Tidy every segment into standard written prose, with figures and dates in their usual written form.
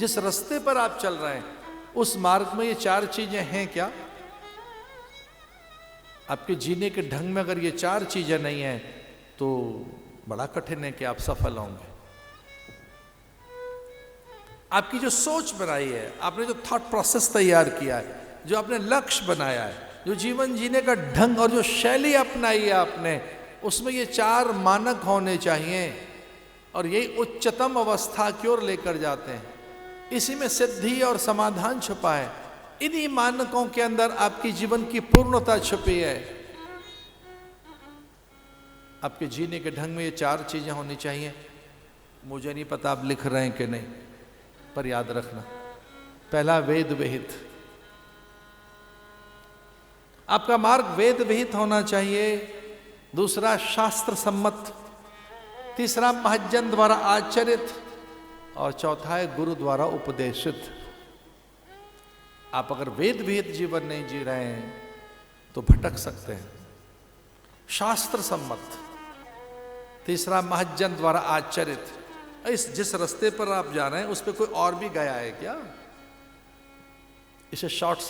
जिस रास्ते पर आप चल रहे हैं उस मार्ग में ये चार चीजें हैं क्या? आपके जीने के ढंग में अगर ये चार चीजें नहीं हैं तो बड़ा कठिन है कि आप सफल होंगे। आपकी जो सोच बनाई है, आपने जो थॉट प्रोसेस तैयार किया है, जो आपने लक्ष्य बनाया है, जो जीवन जीने का ढंग और जो शैली अपनाई है आपने, उसमें ये चार मानक होने चाहिए और यही उच्चतम अवस्था की ओर लेकर जाते हैं। इसी में सिद्धि और समाधान छुपा है। इन्हीं मानकों के अंदर आपकी जीवन की पूर्णता छुपी है। आपके जीने के ढंग में ये चार चीजें होनी चाहिए। मुझे नहीं पता आप लिख रहे हैं कि नहीं, पर याद रखना, पहला वेद विहित, आपका मार्ग वेद विहित होना चाहिए। दूसरा शास्त्र सम्मत, तीसरा महज्जन द्वारा आचरित और चौथा है गुरु द्वारा उपदेशित। आप अगर वेद विहित जीवन नहीं जी रहे हैं तो भटक सकते हैं। शास्त्र सम्मत, तीसरा महज्जन द्वारा आचरित। जिस रास्ते पर आप जा रहे हैं उस पर कोई और भी गया है क्या? इसे शॉर्ट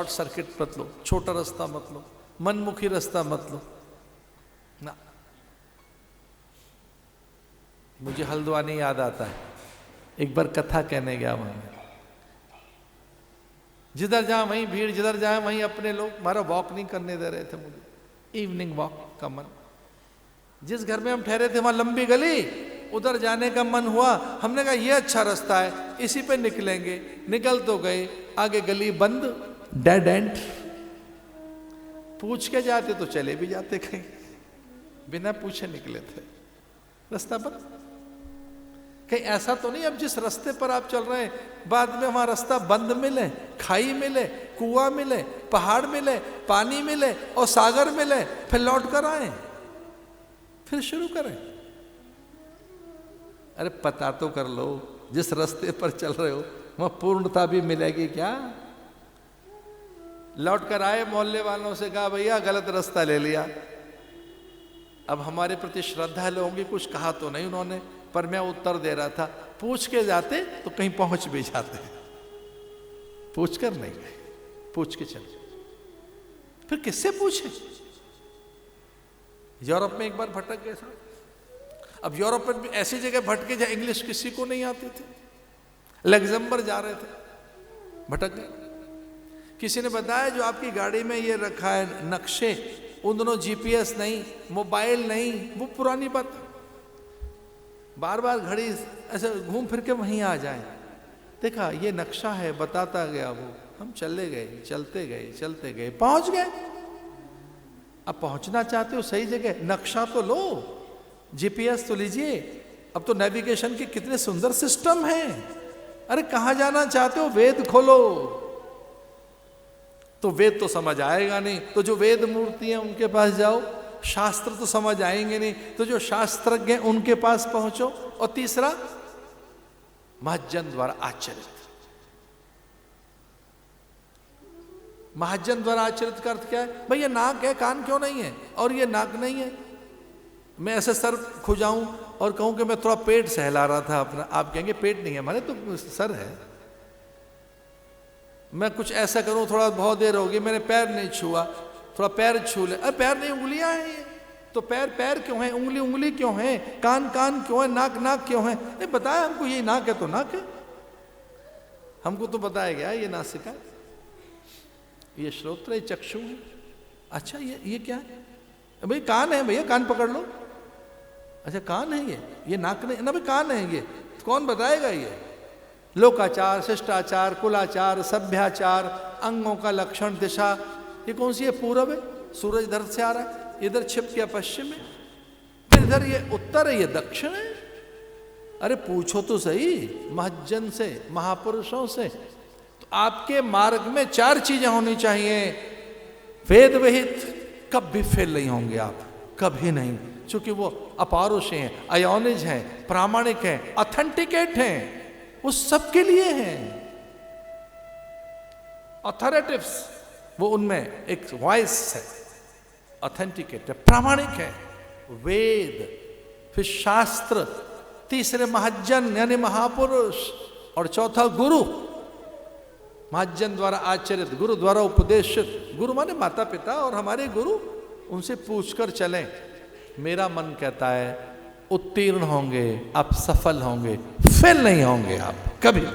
सर्किट मत लो, छोटा रास्ता मत लो, मनमुखी रास्ता मत लो ना। मुझे हल्द्वानी याद आता है, एक बार कथा कहने गया वहां, जिधर जाए वहीं भीड़, जिधर जाए वहीं अपने लोग, हमारा वॉक नहीं करने दे रहे थे मुझे, इवनिंग वॉक का मन। जिस घर में हम ठहरे थे वहां लंबी गली, उधर जाने का मन हुआ। हमने कहा ये अच्छा रास्ता है, इसी पे निकलेंगे। निकल तो गए, आगे गली बंद, डेड एंड। पूछ के जाते तो चले भी जाते कहीं, बिना पूछे निकले थे, रास्ता बंद। कहीं ऐसा तो नहीं अब जिस रास्ते पर आप चल रहे हैं बाद में वहां रास्ता बंद मिले, खाई मिले, कुआं मिले, पहाड़ मिले, पानी मिले और सागर मिले, फिर लौट कर आए, फिर शुरू करें। अरे पता तो कर लो, जिस रास्ते पर चल रहे हो वहां पूर्णता भी मिलेगी क्या? लौट कर आए, मोहल्ले वालों से कहा भैया गलत रास्ता ले लिया। अब हमारे प्रति श्रद्धा होंगी, कुछ कहा तो नहीं उन्होंने, पर मैं उत्तर दे रहा था। पूछ के जाते तो कहीं पहुंच भी जाते, पूछ कर नहीं गए, पूछ के चले। फिर किससे पूछे? यूरोप में एक बार भटक गए साहब। अब यूरोप में भी ऐसी जगह भटके जहां इंग्लिश किसी को नहीं आती थी। लग्जमबर्ग जा रहे थे, भटक गए। किसी ने बताया जो आपकी गाड़ी में ये रखा है नक्शे, उन दोनों जीपीएस नहीं, मोबाइल नहीं, वो पुरानी बात। बार बार घड़ी ऐसे घूम फिर के वहीं आ जाए। देखा ये नक्शा है, बताता गया वो, हम चले गए, चलते गए, चलते गए, पहुंच गए। अब पहुंचना चाहते हो सही जगह, नक्शा तो लो, जीपीएस तो लीजिए। अब तो नेविगेशन के कितने सुंदर सिस्टम हैं। अरे कहां जाना चाहते हो, वेद खोलो। तो वेद तो समझ आएगा नहीं, तो जो वेद मूर्ति है उनके पास जाओ। शास्त्र तो समझ आएंगे नहीं, तो जो शास्त्रज्ञ हैं उनके पास पहुंचो। और तीसरा महज्जन द्वारा आचरित। महज्जन द्वारा आचरित का अर्थ क्या है? भाई ये नाक है, कान क्यों नहीं है? और ये नाक नहीं है। मैं ऐसे सर खुजाऊं और कहूं कि मैं थोड़ा पेट सहला रहा था अपना, आप कहेंगे पेट नहीं है हमारे, तो सर है। मैं कुछ ऐसा करूं, थोड़ा बहुत देर होगी मैंने पैर नहीं छुआ, थोड़ा पैर छू ले, अरे पैर नहीं, उंगलियां हैं ये। तो पैर पैर क्यों है, उंगली उंगली क्यों है, कान कान क्यों है, नाक नाक क्यों है? नहीं बताया हमको, ये नाक है तो नाक है, हमको तो बताया गया ये नासिका, ये श्रोत्र, ये चक्षु है। अच्छा ये क्या है? भाई कान है, भैया कान पकड़ लो। अच्छा कान है ये नाक नहीं ना, भाई कान है ये। तो कौन बताएगा? ये लोकाचार, शिष्टाचार, कुलाचार, सभ्याचार, अंगों का लक्षण, दिशा, ये कौन सी है? पूरब है, सूरज इधर से आ रहा है, इधर छिप गया पश्चिम में, फिर इधर ये उत्तर है, ये दक्षिण है। अरे पूछो तो सही महज्जन से, महापुरुषों से। तो आपके मार्ग में चार चीजें होनी चाहिए। वेद विहित, कभी फेल नहीं होंगे आप, कभी नहीं, क्योंकि वो अपारुष हैं, अयोनिज हैं, प्रामाणिक हैं, ऑथेंटिकेट हैं, वो सबके लिए हैं। ऑथोरिटिव्स, वो उनमें एक वॉइस है, ऑथेंटिकेट है, प्रामाणिक है। वेद, फिर शास्त्र, तीसरे महज्जन यानी महापुरुष, और चौथा गुरु, महाजन द्वारा आचरित, गुरु द्वारा उपदेशित। गुरु माने माता पिता और हमारे गुरु, उनसे पूछकर चलें। मेरा मन कहता है उत्तीर्ण होंगे आप, सफल होंगे, फेल नहीं होंगे आप कभी।